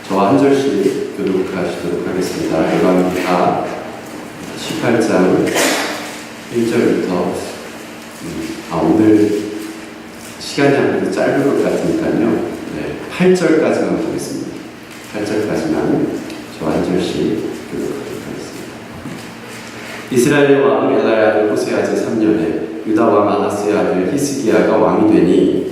저와 한 절씩 교독하시도록 하겠습니다. 요한복음 18장 1절부터 오늘 시간이 아무래도 짧을 것 같으니까요. 8절까지만 보겠습니다. 8절까지만 저와 한 절씩 교독하도록 하겠습니다. 이스라엘 왕 엘라의 아들 호세의 아들 3년에 유다 왕 아하스의 아들 히스기야가 왕이 되니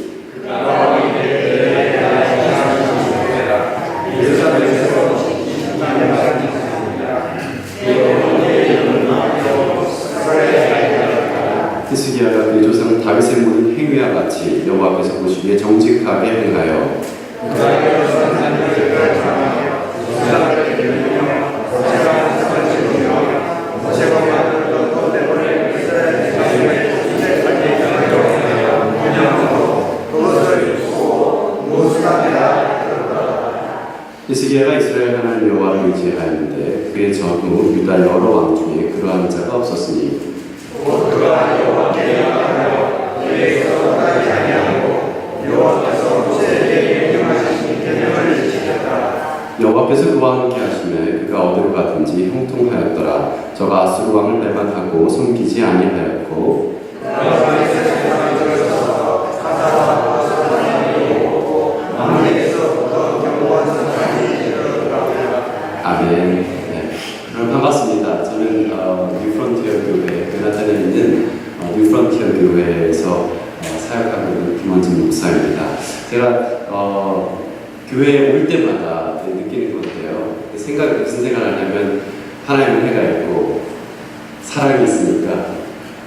히스기야가 그의 조상 다윗의 모든 행위와 같이 여호와 앞에서 보시기에 정직하게 행하여 히스기야가 이스라엘 하나님 여호와를 의지하였는데 그의 전후 유다 여러 왕 중에 그러한 자가 없었으니 여호와 앞에서 그와 함께 하시매 그가 어디로 가든지 형통하였더라. 저가 아수르 왕을 배반하고 섬기지 아니하였고 아멘. 여러분 반갑습니다. 저는 뉴프론티어 교회 베나탄에 있는 뉴프론티어 교회에서 사역하고 있는 김원진 목사입니다. 제가 교회에 올 때마다 느끼는 건데요. 무슨 생각을 하냐면 하나님은 해가 있고 사랑이 있으니까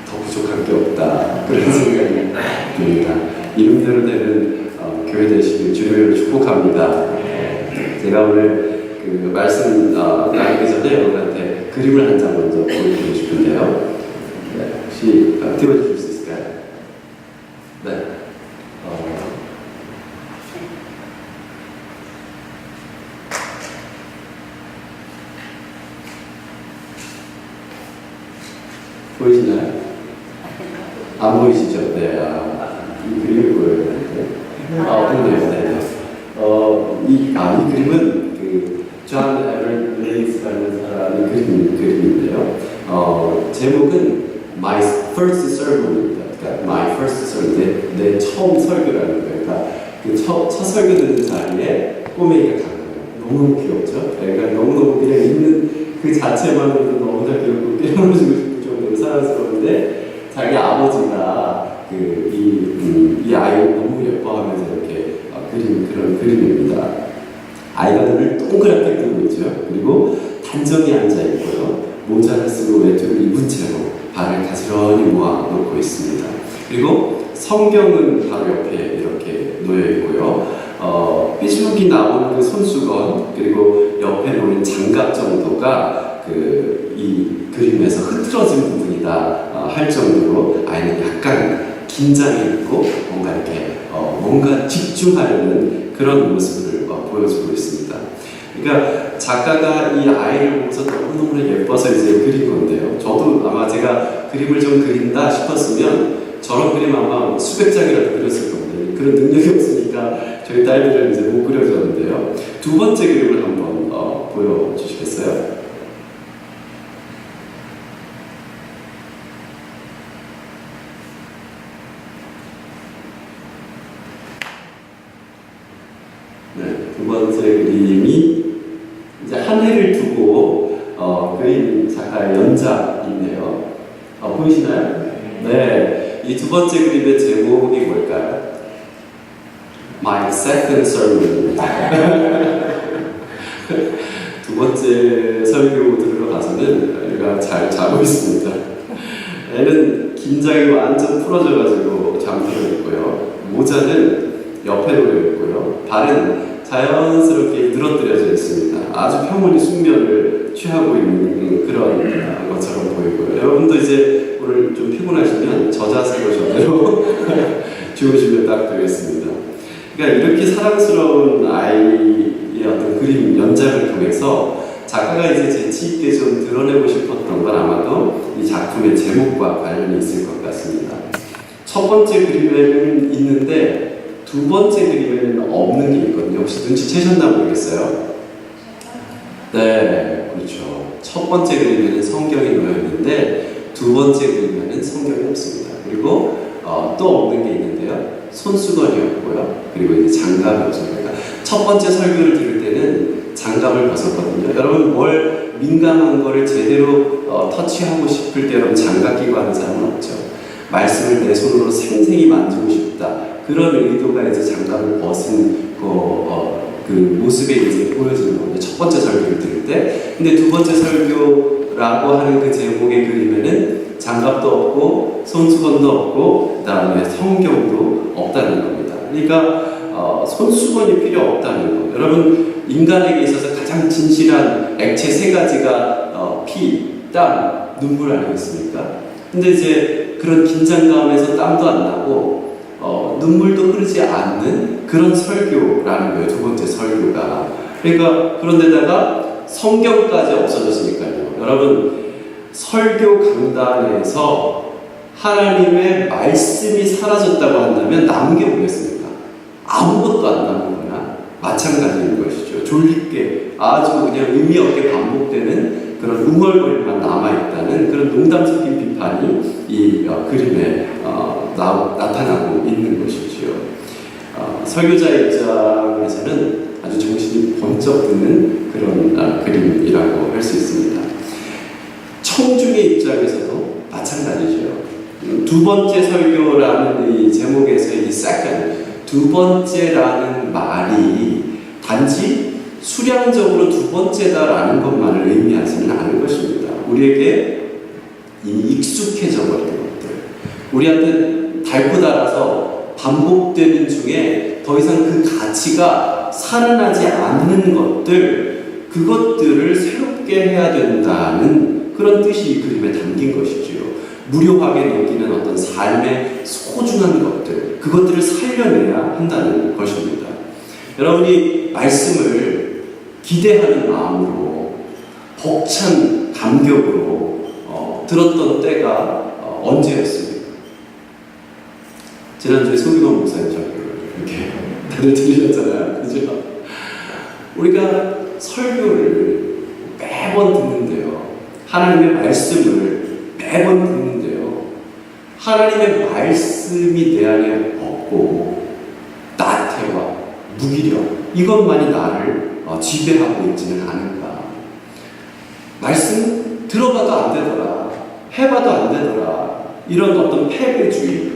더 부족한 게 없다. 그런 생각이 듭니다. 이름대로 되는 교회 되시길 주님을 축복합니다. 제가 오늘 그 말씀 나누기 전에 여러분한테 그림을 한 장 먼저 보여드리고 싶은데요. 혹시 띄워주실 수 있을까요? 네. 보이시나요? 안 보이시죠? 네. 이 그림이 보여야 되는데. 보네요. 네. 이 그림은 존 에버레이스라는 사람의 그림인데요. 제목은 My First Sermon입니다. 그러니까 My First Sermon, 내 처음 설교라는 거예요. 그러니까 그 첫 설교 듣는 자리에 꼬맹이가 간 거예요. 너무너무 귀엽죠? 그러니까 너무너무 그냥 있는 그 자체만으로도 너무나 귀엽고 깨물어주고 싶을 정도로 사랑스러운데 자기 아버지가 이 아이를 너무 예뻐하면서 이렇게 그린 그런 그림입니다. 아이가 눈을 동그랗게 뜨고 있죠. 그리고 단정히 앉아 있고요. 모자를 쓰고 외투를 입은 채로 발을 가지런히 모아 놓고 있습니다. 그리고 성경은 바로 옆에 이렇게 놓여 있고요. 삐죽이 나오는 그 손수건 그리고 옆에 놓인 장갑 정도가 이 그림에서 흐트러진 부분이다 할 정도로 아이는 약간 긴장이 있고 뭔가 이렇게 뭔가 집중하려는 그런 모습을 보여주고 있습니다. 그러니까 작가가 이 아이를 보고서 너무너무 예뻐서 이제 그린 건데요. 저도 아마 제가 그림을 좀 그린다 싶었으면 저런 그림 아마 수백 장이라도 그렸을 겁니다. 그런 능력이 없으니까 저희 딸들은 이제 못 그려줬는데요. 두 번째 그림을 한번 보여주시겠어요? 두 번째 그림이 이제 한 해를 두고 그린 작가의 연작인데요. 보이시나요? 네. 이 두 번째 그림의 제목이 뭘까요? My Second Sermon입니다. 두 번째 설교 들어가서는 애가 잘 자고 있습니다. 애는 긴장이 완전 풀어져가지고 잠들어 있고요. 모자는 옆에 놓여 있고요. 발은 자연스럽게 늘어뜨려져 있습니다. 아주 평온히 숙면을 취하고 있는 그런 것처럼 보이고요. 여러분도 이제 오늘 좀 피곤하시면 저 자세로 저대로 주무시면 딱 되겠습니다. 그러니까 이렇게 사랑스러운 아이의 어떤 그림 연작을 통해서 작가가 이제 재치 있게 좀 드러내고 싶었던 건 아마도 이 작품의 제목과 관련이 있을 것 같습니다. 첫 번째 그림에는 있는데 두 번째 그림에는 없는 게 있거든요. 혹시 눈치채셨나 모르겠어요. 네, 그렇죠. 첫 번째 그림에는 성경이 놓여 있는데 두 번째 그림에는 성경이 없습니다. 그리고 또 없는 게 있는데요. 손수건이 없고요. 그리고 이제 장갑이 없습니다. 그러니까 첫 번째 설교를 들을 때는 장갑을 벗었거든요. 여러분 뭘 민감한 거를 제대로 터치하고 싶을 때 여러분 장갑 끼고 하는 사람은 없죠. 말씀을 내 손으로 생생히 만지고 싶다. 그런 의도가 이제 장갑을 벗은 그 모습에 이제 보여지는 거예요. 첫 번째 설교를 들을 때. 근데 두 번째 설교라고 하는 그 제목의 그림에는 장갑도 없고 손수건도 없고 그다음에 성경도 없다는 겁니다. 그러니까 손수건이 필요 없다는 거. 여러분 인간에게 있어서 가장 진실한 액체 세 가지가 피, 땀, 눈물 아니겠습니까? 근데 이제 그런 긴장감에서 땀도 안 나고 눈물도 흐르지 않는 그런 설교라는 거예요. 두 번째 설교가. 그러니까 그런데다가 성경까지 없어졌으니까요. 여러분 설교 강단에서 하나님의 말씀이 사라졌다고 한다면 남은 게 뭐겠습니까? 아무것도 안 남은 거나 마찬가지인 것이죠. 졸립게 아주 그냥 의미 없게 반복되는 그런 웅얼거림만 남아있다는 그런 농담 섞인 비판이 이 그림에 나타나고 있는 것이지요. 설교자 입장에서는 아주 정신이 번쩍 드는 그런 그림이라고 할 수 있습니다. 청중의 입장에서도 마찬가지죠. 두 번째 설교라는 이 제목에서 이 second, 두 번째라는 말이 단지 수량적으로 두 번째다라는 것만을 의미하지는 않은 것입니다. 우리에게 이미 익숙해져 버린 것들, 우리한테 달고 달아서 반복되는 중에 더 이상 그 가치가 살아나지 않는 것들, 그것들을 새롭게 해야 된다는 그런 뜻이 이 그림에 담긴 것이지요. 무료하게 느끼는 어떤 삶의 소중한 것들, 그것들을 살려내야 한다는 것입니다. 여러분이 말씀을 기대하는 마음으로 벅찬 감격으로 들었던 때가 언제였습니까? 지난주에 소규모 목사님 설교를 이렇게 다들 들으셨잖아요. 그죠? 우리가 설교를 매번 듣는데요. 하나님의 말씀을 매번 듣는데요. 하나님의 말씀이 내 안에 없고 나태와 무기력 이것만이 나를 지배하고 있지는 않은가. 말씀 들어봐도 안 되더라, 해봐도 안 되더라, 이런 어떤 패배주의,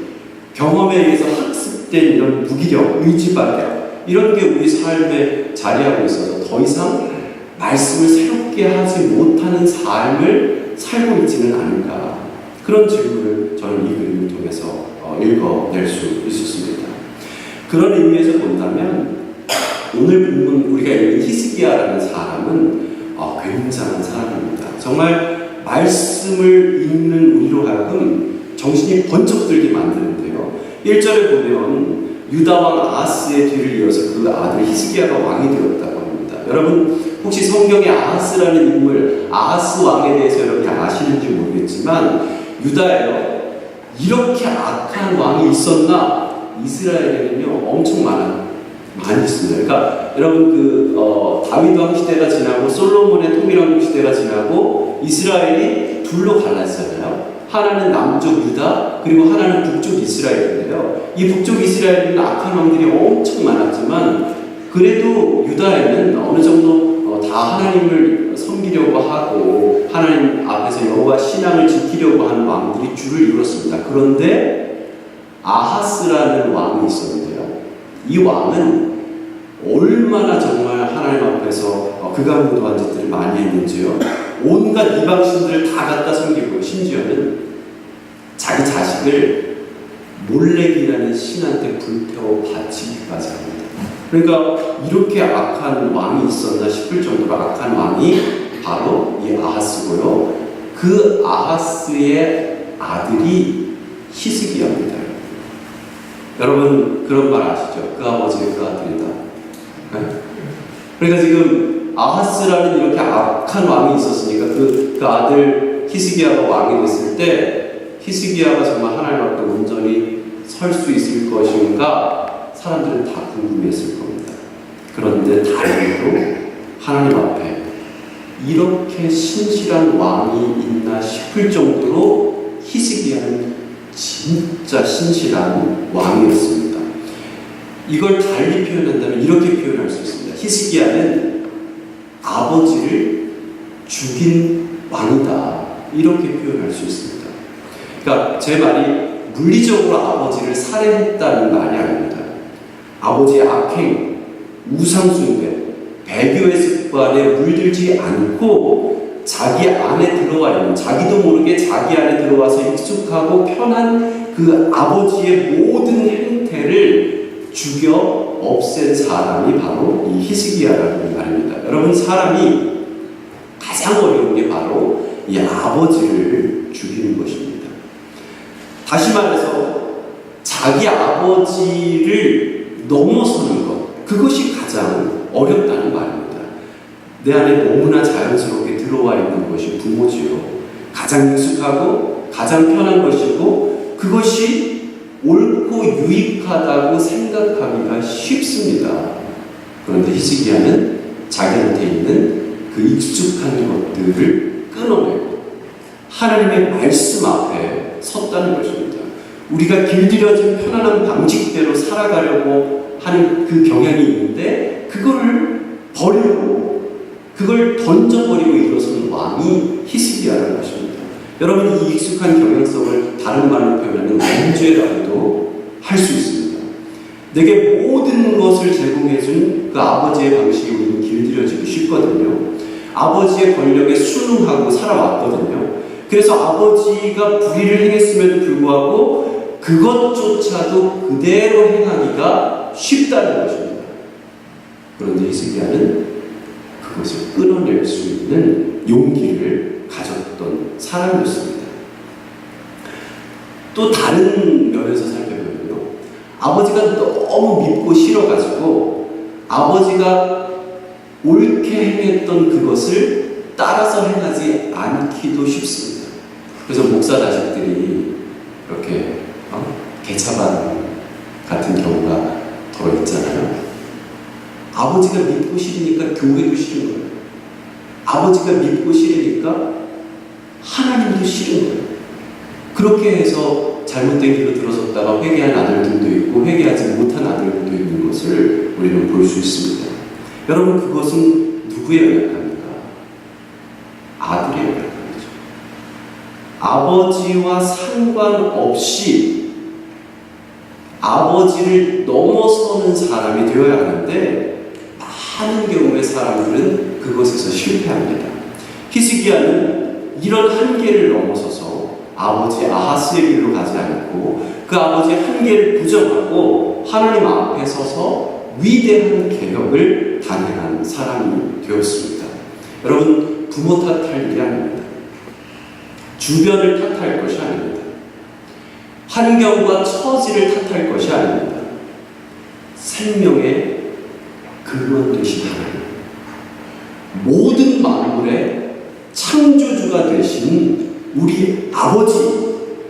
경험에 의해서 학습된 이런 무기력, 의지박약, 이런 게 우리 삶에 자리하고 있어서 더 이상 말씀을 새롭게 하지 못하는 삶을 살고 있지는 않은가. 그런 질문을 저는 이 그림을 통해서 읽어낼 수 있었습니다. 그런 의미에서 본다면 오늘 본문 우리가 읽은 히스기야라는 사람은 굉장한 사람입니다. 정말 말씀을 읽는 우리로 하여금 정신이 번쩍 들게 만드는데요. 1절에 보면 유다왕 아하스의 뒤를 이어서 그 아들 히스기야가 왕이 되었다고 합니다. 여러분 혹시 성경에 아하스라는 인물, 아하스 왕에 대해서 여러분이 아시는지 모르겠지만 유다에요, 이렇게 악한 왕이 있었나? 이스라엘에는요 엄청 많이 있습니다. 그러니까 여러분 다윗 왕 시대가 지나고 솔로몬의 통일왕국 시대가 지나고 이스라엘이 둘로 갈랐잖아요. 하나는 남쪽 유다, 그리고 하나는 북쪽 이스라엘인데요. 이 북쪽 이스라엘에는 악한 왕들이 엄청 많았지만 그래도 유다에는 어느 정도 다 하나님을 섬기려고 하고 하나님 앞에서 여호와 신앙을 지키려고 하는 왕들이 줄을 이뤘습니다. 그런데 아하스라는 왕이 있었는데요. 이 왕은 얼마나 정말 하나님 앞에서 극악무도한 짓들을 많이 했는지요. 온갖 이방신들을 다 갖다 섬기고 심지어는 자기 자식을 몰렉이라는 신한테 불태워 바치기까지 합니다. 그러니까 이렇게 악한 왕이 있었나 싶을 정도로 악한 왕이 바로 이 아하스고요. 그 아하스의 아들이 히스기야입니다. 여러분 그런 말 아시죠? 그 아버지의 그 아들이다. 네? 그러니까 지금 아하스라는 이렇게 악한 왕이 있었으니까 그 아들 히스기야가 왕이 됐을 때 히스기야가 정말 하나님 앞에 온전히 설 수 있을 것인가 사람들은 다 궁금했을 겁니다. 그런데 다행히도 하나님 앞에 이렇게 신실한 왕이 있나 싶을 정도로 히스기야는 진짜 신실한 왕이었습니다. 이걸 달리 표현한다면 이렇게 표현할 수 있습니다. 히스기야는 아버지를 죽인 왕이다. 이렇게 표현할 수 있습니다. 그러니까 제 말이 물리적으로 아버지를 살해했다는 말이 아닙니다. 아버지의 악행, 우상숭배, 배교의 습관에 물들지 않고 자기 안에 들어와 있는, 자기도 모르게 자기 안에 들어와서 익숙하고 편한 그 아버지의 모든 행태를 죽여 없앤 사람이 바로 이 히스기야라는 말입니다. 여러분, 사람이 가장 어려운 게 바로 이 아버지를 죽이는 것입니다. 다시 말해서 자기 아버지를 넘어서는 것, 그것이 가장 어렵다는 말입니다. 내 안에 너무나 자연스럽게 들어와 있는 것이 부모지요. 가장 익숙하고 가장 편한 것이고 그것이 옳고 유익하다고 생각하기가 쉽습니다. 그런데 히스기야는 자기한테 있는 그 익숙한 것들을 끊어내고 하나님의 말씀 앞에 섰다는 것입니다. 우리가 길들여진 편안한 방식대로 살아가려고 하는 그 경향이 있는데 그거를 버리고 그걸 던져버리고 일어서는 왕이 히스기야라는 것입니다. 여러분, 이 익숙한 경향성을 다른 말로 표현하는 원죄라고도 할 수 있습니다. 내게 모든 것을 제공해준 그 아버지의 방식이 우리는 길들여지기 쉽거든요. 아버지의 권력에 순응하고 살아왔거든요. 그래서 아버지가 불의를 행했음에도 불구하고 그것조차도 그대로 행하기가 쉽다는 것입니다. 그런데 히스기야는 그것을 끊어낼 수 있는 용기를 가졌던 사람이었습니다. 또 다른 면에서 살펴보면요, 아버지가 너무 밉고 싫어가지고 아버지가 옳게 행했던 그것을 따라서 행하지 않기도 쉽습니다. 그래서 목사 자식들이 이렇게 개차반 같은 경우가 더 있잖아요. 아버지가 믿고 싫으니까 교회도 싫은 거예요. 아버지가 믿고 싫으니까 하나님도 싫은 거예요. 그렇게 해서 잘못된 길로 들어섰다가 회개한 아들들도 있고 회개하지 못한 아들들도 있는 것을 우리는 볼 수 있습니다. 여러분, 그것은 누구의 연약함입니까? 아들의 연약함이죠. 아버지와 상관없이 아버지를 넘어서는 사람이 되어야 하는데 많은 경우의 사람들은 그것에서 실패합니다. 히스기야는 이런 한계를 넘어서서 아버지 아하스의 길로 가지 않고 그 아버지의 한계를 부정하고 하나님 앞에 서서 위대한 개혁을 단행한 사람이 되었습니다. 여러분, 부모 탓할 일이 아닙니다. 주변을 탓할 것이 아닙니다. 환경과 처지를 탓할 것이 아닙니다. 생명의 근원 되신 하나님, 모든 만물의 창조주가 되신 우리 아버지,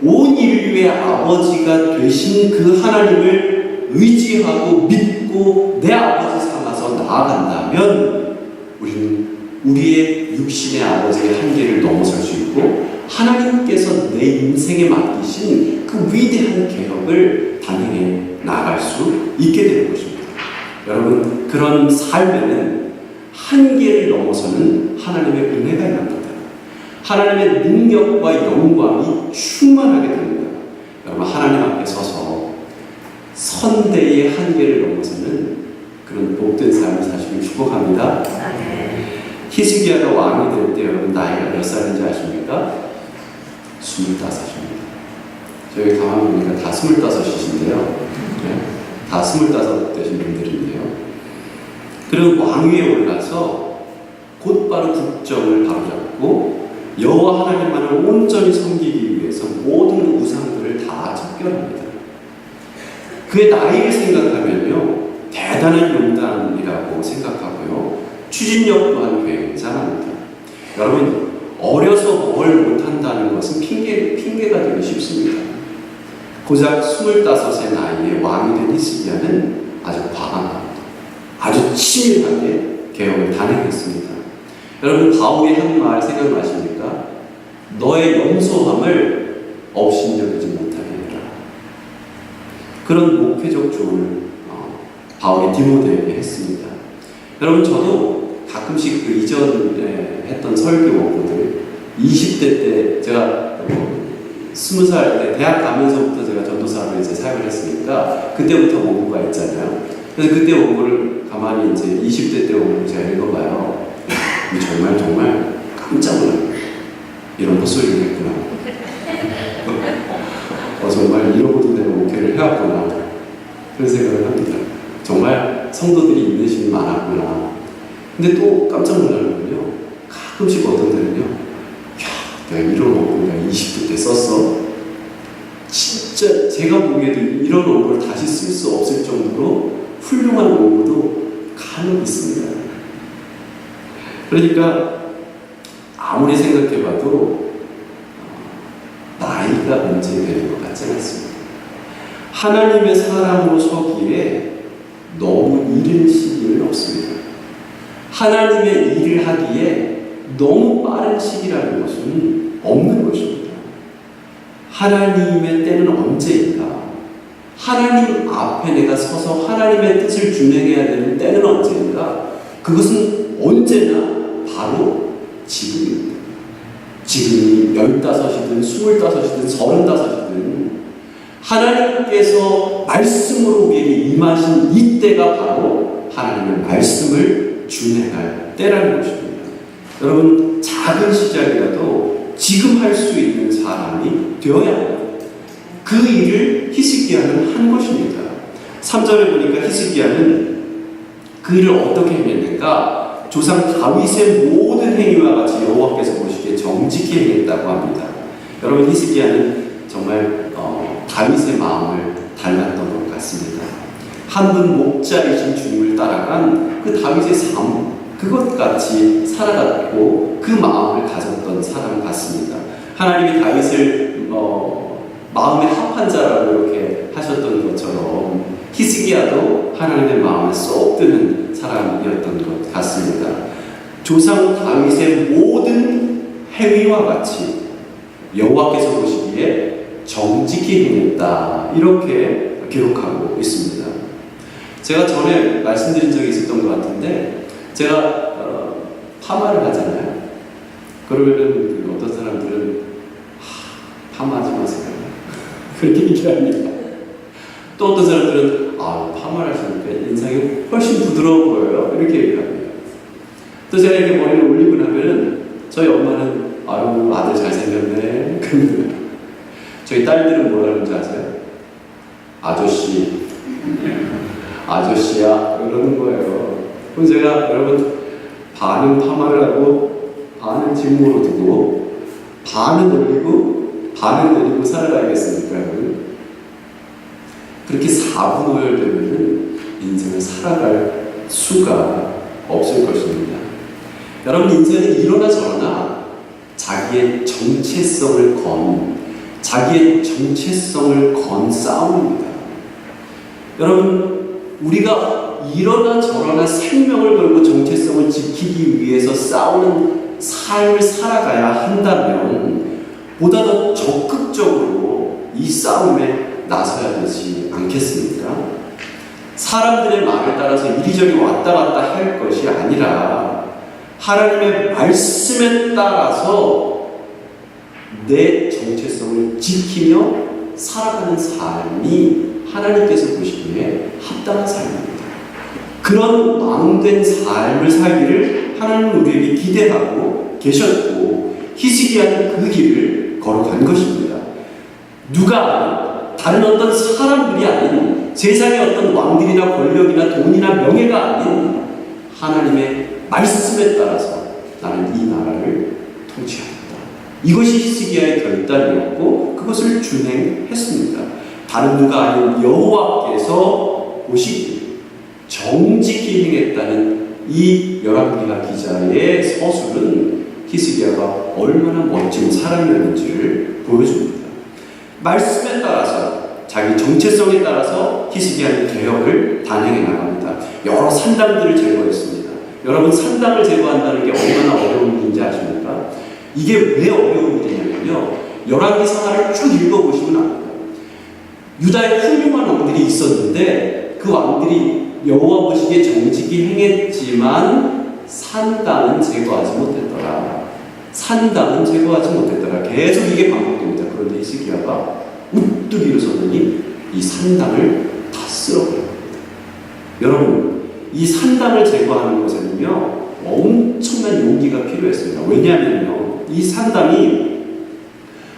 온 인류의 아버지가 되신 그 하나님을 의지하고 믿고 내 아버지 삼아서 나아간다면 우리는 우리의 육신의 아버지의 한계를 넘어설 수 있고 하나님께서 내 인생에 맡기신 그 위대한 개혁을 단행해 나아갈 수 있게 되는 것입니다. 여러분, 그런 삶에는 한계를 넘어서는 하나님의 은혜가 있습니다. 하나님의 능력과 영광이 충만하게 됩니다. 여러분, 하나님 앞에 서서 선대의 한계를 넘어서는 그런 복된 삶을 사시길 축복합니다. 히스기야가 왕이 될 때 여러분 나이가 몇 살인지 아십니까? 25입니다. 저희 가만 보니까 다 25이신데요. 네, 다 25 되신 분들인데요. 그리고 왕위에 올라서 곧바로 국정을 바로잡고 여호와 하나님만을 온전히 섬기기 위해서 모든 우상들을 다 척결합니다. 그의 나이를 생각하면요, 대단한 용단이라고 생각하고요, 추진력 또한 굉장합니다. 여러분, 어려서 뭘 못한다는 것은 핑계가 되기 쉽습니다. 고작 25의 나이에 왕이 된 히스기야는 아주 과감합니다. 아주 치밀하게 개혁을 단행했습니다. 여러분 바울이 한 말 생각나십니까? 너의 염소함을 업신여기지 못하게 해라. 그런 목회적 조언을 바울이 디모데에게 했습니다. 여러분 저도 가끔씩 그 이전에 했던 설교 원고들 20대 때 제가 20살 때 대학 가면서부터 제가 전도사로 이제 사역을 했으니까 그때부터 원고가 있잖아요. 그래서 그때 원고를 가만히 이제 20대 때 원고를 제가 읽어봐요. 정말 깜짝 놀라요. 이런 헛소리를 했구나. 정말 이러고도 내가 목회를 해왔구나. 그런 생각을 합니다. 정말 성도들이 인내심이 많았구나. 근데 또 깜짝 놀라는 건요. 가끔씩 어떤 데는요. 야, 내가 이런 원고를 내가 20대 때 썼어. 진짜 제가 보기에도 이런 원고를 다시 쓸 수 없을 정도로 훌륭한 원고도 간혹 있습니다. 그러니까 아무리 생각해봐도 나이가 문제가 되는 것 같지 않습니다. 하나님의 사람으로 서기에 너무 이른 시기는 없습니다. 하나님의 일을 하기에 너무 빠른 시기라는 것은 없는 것입니다. 하나님의 때는 언제인가? 하나님 앞에 내가 서서 하나님의 뜻을 준행해야 되는 때는 언제인가? 그것은 언제나 바로 지금입니다. 지금이 15이든 25이든 35이든 하나님께서 말씀으로 우리에게 임하신 이때가 바로 하나님의 말씀을 준행할 때라는 것입니다. 여러분 작은 시작이라도 지금 할 수 있는 사람이 되어야 합니다. 그 일을 히스기야는 한 것입니다. 3절에 보니까 히스기야는 그 일을 어떻게 했는가? 조상 다윗의 모든 행위와 같이 여호와께서 보시기에 정직히 행했다고 합니다. 여러분 히스기야는 정말 다윗의 마음을 닮았던 것 같습니다. 한 분 목자이신 주님을 따라간 그 다윗의 삶, 그것같이 살아갔고 그 마음을 가졌던 사람 같습니다. 하나님이 다윗을 마음에 합한 자라고 이렇게 하셨던 것처럼 히스기야도 하나님의 마음에 쏙 드는 사람이었던 것 같습니다. 조상 다윗의 모든 행위와 같이 여호와께서 보시기에 정직히 행했다, 이렇게 기록하고 있습니다. 제가 전에 말씀드린 적이 있었던 것 같은데 제가 파마를 하잖아요. 그러면은 어떤 사람들은 파마하지 마세요 그렇게 얘기합니다. 또 어떤 사람들은 파마를 하시니까 인상이 훨씬 부드러워 보여요 이렇게 얘기합니다. 또 제가 이렇게 머리를 올리고 나면은 저희 엄마는 아들 잘생겼네 그럽니다. 저희 딸들은 뭐라는지 아세요? 아저씨 아저씨야 그러는 거예요. 그럼 제가 여러분 반은 파마를 하고 반은 직모로 두고 반은 올리고 반은 내리고 살아가야겠습니까? 그렇게 4분오열되면 인생을 살아갈 수가 없을 것입니다. 여러분 인생은 이러나 저러나 자기의 정체성을 건 싸움입니다. 여러분 우리가 이러나 저러나 생명을 걸고 정체성을 지키기 위해서 싸우는 삶을 살아가야 한다면 보다 더 적극적으로 이 싸움에 나서야 되지 않겠습니까? 사람들의 말에 따라서 이리저리 왔다 갔다 할 것이 아니라 하나님의 말씀에 따라서 내 정체성을 지키며 살아가는 삶이 하나님께서 보시기에 합당한 삶입니다. 그런 망된 삶을 살기를 하나님은 우리에게 기대하고 계셨고 히스기야는 그 길을 걸어간 것입니다. 누가 아닌 다른 어떤 사람들이 아닌 세상의 어떤 왕들이나 권력이나 돈이나 명예가 아닌 하나님의 말씀에 따라서 나는 이 나라를 통치하겠다. 이것이 히스기야의 결단이었고 그것을 준행했습니다. 다른 누가 아닌 여호와께서 보시기에 정직히 행했다는 이 열왕기하 기자의 서술은 히스기야가 얼마나 멋진 사람이었는지를 보여줍니다. 말씀에 따라서 자기 정체성에 따라서 히스기야는 개혁을 단행해 나갑니다. 여러 산당들을 제거했습니다. 여러분 산당을 제거한다는 게 얼마나 어려운 일인지 아십니까? 이게 왜 어려운 일이냐면요. 열왕기상하를 쭉 읽어보시면 압니다. 유다에 훌륭한 왕들이 있었는데 그 왕들이 여호와 보시기에 정직히 행했지만 산당은 제거하지 못했더라. 산당은 제거하지 못했더라. 계속 이게 반복됩니다. 그런데 히스기야가 우뚝 일어서더니 이 산당을 다 쓸어버립니다. 여러분, 이 산당을 제거하는 것에는요 엄청난 용기가 필요했습니다. 왜냐하면요 이 산당이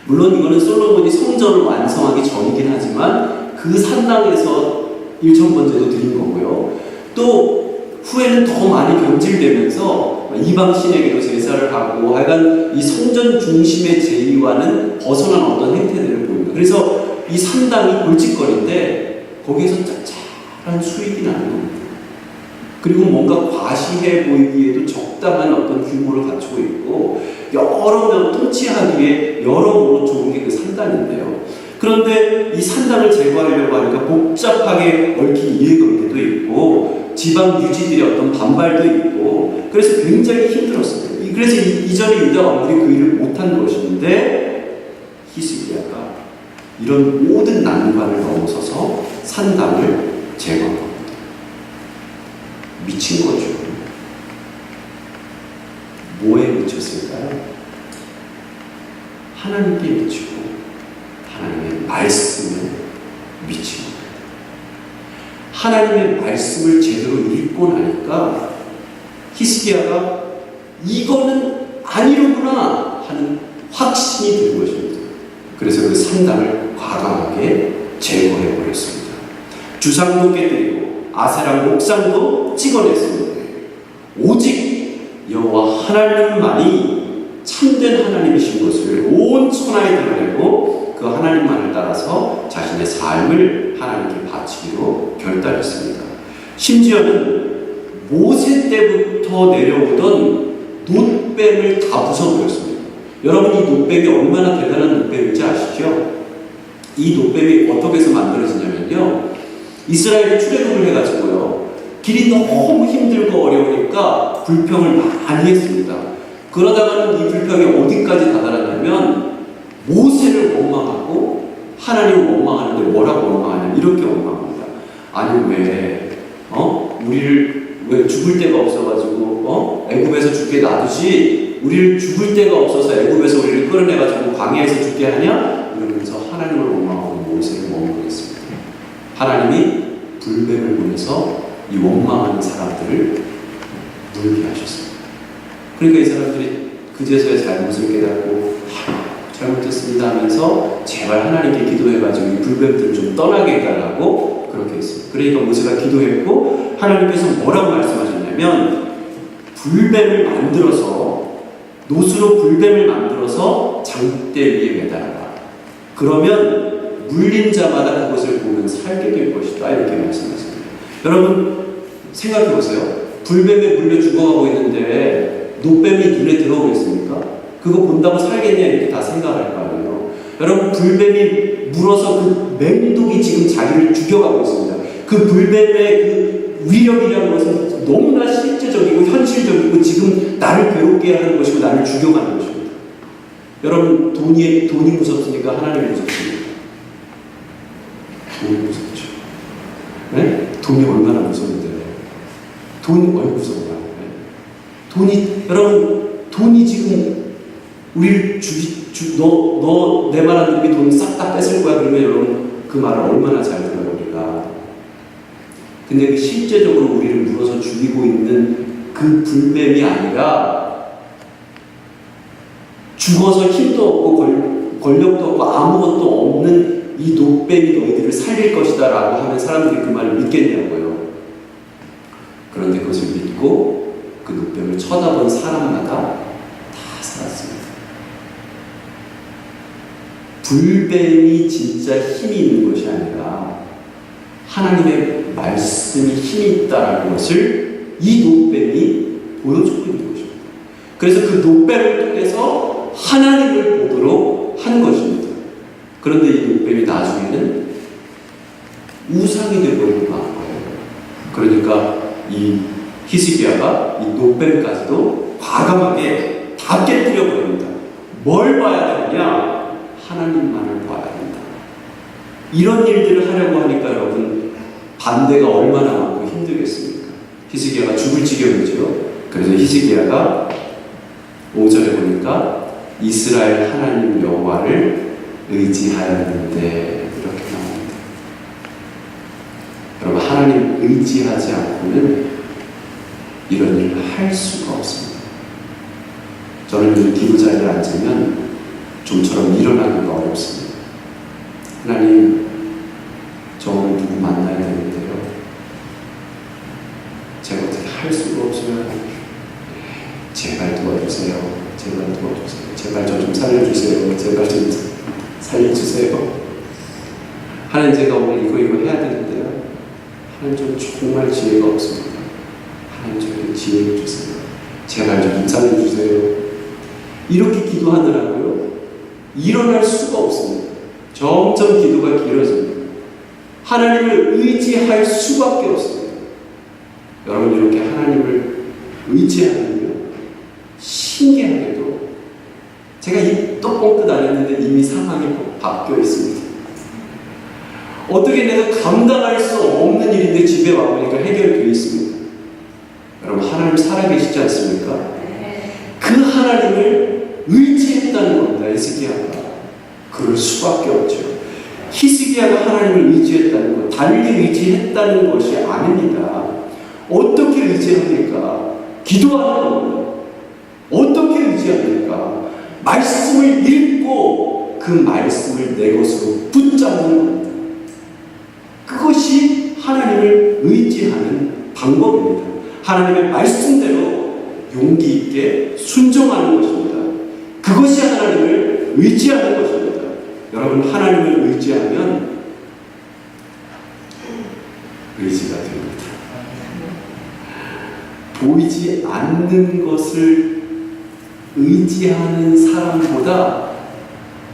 물론 이거는 솔로몬이 성전을 완성하기 전이긴 하지만 그 산당에서 일천번제도 드린 거고요. 또 후에는 더 많이 변질되면서 이방 신에게도 제사를 하고 하여간 이 성전 중심의 제의와는 벗어난 어떤 행태들을 보입니다. 그래서 이 산당이 골칫거리인데 거기에서 짭짤한 수익이 나는 겁니다. 그리고 뭔가 과시해 보이기에도 적당한 어떤 규모를 갖추고 있고 여러 명 통치하기에 여러모로 좋은 게 그 산당인데요. 그런데 이 산당을 제거하려고 하니까 복잡하게 얽힌 이해관계도 있고 지방 유지들의 어떤 반발도 있고 그래서 굉장히 힘들었습니다. 그래서 이전에 유다 왕들이 그 일을 못한 것인데 히스기야가 이런 모든 난관을 넘어서서 산당을 제거한 겁니다. 미친 거죠. 뭐에 미쳤을까요? 하나님께 미치고 하나님의 말씀에 미친 겁니다. 하나님의 말씀을 제대로 읽고 나니까 히스기야가 이거는 아니로구나 하는 확신이 든 것입니다. 그래서 그 산당을 과감하게 제거해버렸습니다. 주상도 깨뜨리고 아세라 목상도 찍어냈습니다. 오직 여호와 하나님만이 참된 하나님이신 것을 온 천하에 드러내고 그 하나님만을 따라서 자신의 삶을 하나님께 바치기로 결단했습니다. 심지어는 모세 때부터 내려오던 놋뱀을 다 부숴버렸습니다. 여러분 이 놋뱀이 얼마나 대단한 놋뱀인지 아시죠? 이 놋뱀이 어떻게 해서 만들어지냐면요. 이스라엘이 출애굽을 해가지고요. 길이 너무 힘들고 어려우니까 불평을 많이 했습니다. 그러다가는 이 불평이 어디까지 다다랐냐면 모세를 원망하고 하나님을 원망하는데 뭐라고 원망하냐면 이렇게 원망합니다. 아니 우리를 왜 죽을 데가 없어가지고 애굽에서 죽게 놔두지 우리를 죽을 데가 없어서 애굽에서 우리를 끌어내가지고 광야에서 죽게 하냐? 이러면서 하나님을 원망하고 모세를 원망했습니다. 하나님이 불뱀을 보내서 이 원망하는 사람들을 물게 하셨습니다. 그러니까 이 사람들이 그제서야 잘못을 깨닫고 잘못했습니다 하면서 제발 하나님께 기도해가지고 이 불뱀들을 좀 떠나게 해달라고 그렇게 했습니다. 그러니까 모세가 기도했고 하나님께서 뭐라고 말씀하셨냐면 불뱀을 만들어서 놋으로 불뱀을 만들어서 장대 위에 매달아라. 그러면 물린 자마다 그것을 보면 살게 될 것이다 이렇게 말씀하셨습니다. 여러분 생각해보세요. 불뱀에 물려 죽어가고 있는데 놋뱀이 눈에 들어오겠습니까? 그거 본다고 살겠냐 이렇게 다 생각할 거 아니에요. 여러분 불뱀이 물어서 그 맹독이 지금 자기를 죽여가고 있습니다. 그 불뱀의 그 위력이라는 것은 너무나 실제적이고 현실적이고 지금 나를 괴롭게 하는 것이고 나를 죽여가는 것입니다. 여러분 돈이 무섭습니까? 하나님이 무섭습니까? 돈이 무섭죠. 네? 돈이 얼마나 무서운데요. 돈이 얼마나 무서워요. 돈이 지금 우리를 너 내 말 안 듣고 돈 싹 다 뺏을 거야. 그러면 여러분 그 말을 얼마나 잘 들어요 우리가. 근데 그 실제적으로 우리를 물어서 죽이고 있는 그 불뱀이 아니라 죽어서 힘도 없고 권력도 없고 아무것도 없는 이 놋뱀이 너희들을 살릴 것이다 라고 하면 사람들이 그 말을 믿겠냐고요. 그런데 그것을 믿고 그 놋뱀을 쳐다본 사람마다 다 살았습니다. 불뱀이 진짜 힘이 있는 것이 아니라 하나님의 말씀이 힘이 있다는 것을 이 놋뱀이 보여주고 있는 것입니다. 그래서 그 놋뱀을 통해서 하나님을 보도록 한 것입니다. 그런데 이 놋뱀이 나중에는 우상이 되어버리고 만 거예요. 그러니까 이 히스기야가 이 노뱀까지도 과감하게 다 깨뜨려 버립니다. 뭘 봐야 되느냐? 하나님만을 봐야 된다. 이런 일들을 하려고 하니까 여러분 반대가 얼마나 많고 힘들겠습니까? 히스기야가 죽을 지경이죠. 그래서 히스기야가 5절에 보니까 이스라엘 하나님 여호와를 의지하였는데 이렇게 나옵니다. 여러분 하나님 의지하지 않고는 이런 일을 할 수가 없습니다. 저는 요즘 기도 자리에 앉으면 좀처럼 일어나기가 어렵습니다. 하나님, 저 오늘 누구 만나야 되는데요. 제가 어떻게 할 수가 없어요. 제발 도와주세요. 제발 도와주세요. 제발 저 좀 살려주세요. 제발 좀 살려주세요. 하나님, 제가 오늘 이거 해야 되는데요. 하나님, 저 정말 지혜가 없습니다. 하나님, 저에게 지혜를 주세요. 제발 좀 살려주세요. 이렇게 기도하느라고요. 일어날 수가 없습니다. 점점 기도가 길어집니다. 하나님을 의지할 수밖에 없습니다. 여러분 이렇게 하나님을 의지하면요. 신기하게도 제가 입도 뻥끗 안 했는데 이미 상황이 바뀌어 있습니다. 어떻게 내가 감당할 수 없는 일인데 집에 와보니까 해결되어 있습니다. 여러분 하나님 살아계시지 않습니까? 그 하나님을 의지했다는 겁니다. 히스기야가. 그럴 수밖에 없죠. 히스기야가 하나님을 의지했다는 것, 달리 의지했다는 것이 아닙니다. 어떻게 의지합니까? 기도하는 겁니다. 어떻게 의지합니까? 말씀을 읽고 그 말씀을 내 것으로 붙잡는 겁니다. 그것이 하나님을 의지하는 방법입니다. 하나님의 말씀대로 용기 있게 순종하는 것입니다. 그것이 하나님을 의지하는 것입니다. 여러분 하나님을 의지하면 의지가 됩니다. 보이지 않는 것을 의지하는 사람보다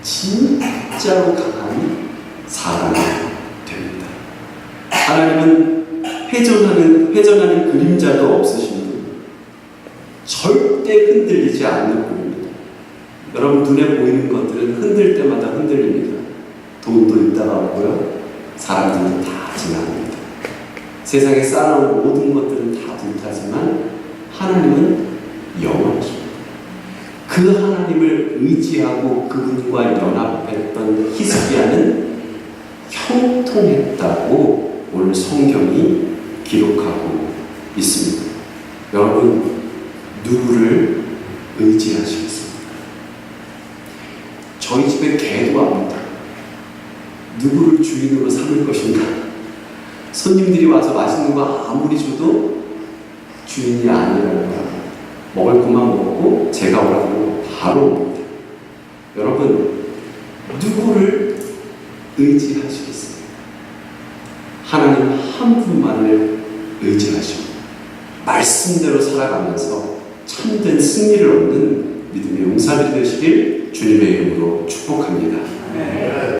진짜로 강한 사람이 됩니다. 하나님은 회전하는 그림자도 없으신 분, 절대 흔들리지 않는 분입니다. 여러분 눈에 보이는 것들은 흔들 때마다 흔들립니다. 돈도 있다가 오고요. 사람들도 다 지나갑니다. 세상에 쌓아놓은 모든 것들은 다 불타지만 하나님은 영원하십니다. 그 하나님을 의지하고 그분과 연합했던 히스기야는 형통했다고 오늘 성경이 기록하고 있습니다. 여러분 누구를 의지하시겠습니까? 저희 집에 개도 합니다. 누구를 주인으로 삼을 것인가? 손님들이 와서 맛있는 거 아무리 줘도 주인이 아니라는 거야. 먹을 것만 먹고 제가 오라고 바로 옵니다. 여러분 누구를 의지하시겠습니까? 하나님 한 분만을 의지하시고 말씀대로 살아가면서 참된 승리를 얻는 믿음의 용사들이 되시길 주님의 이름으로 축복합니다.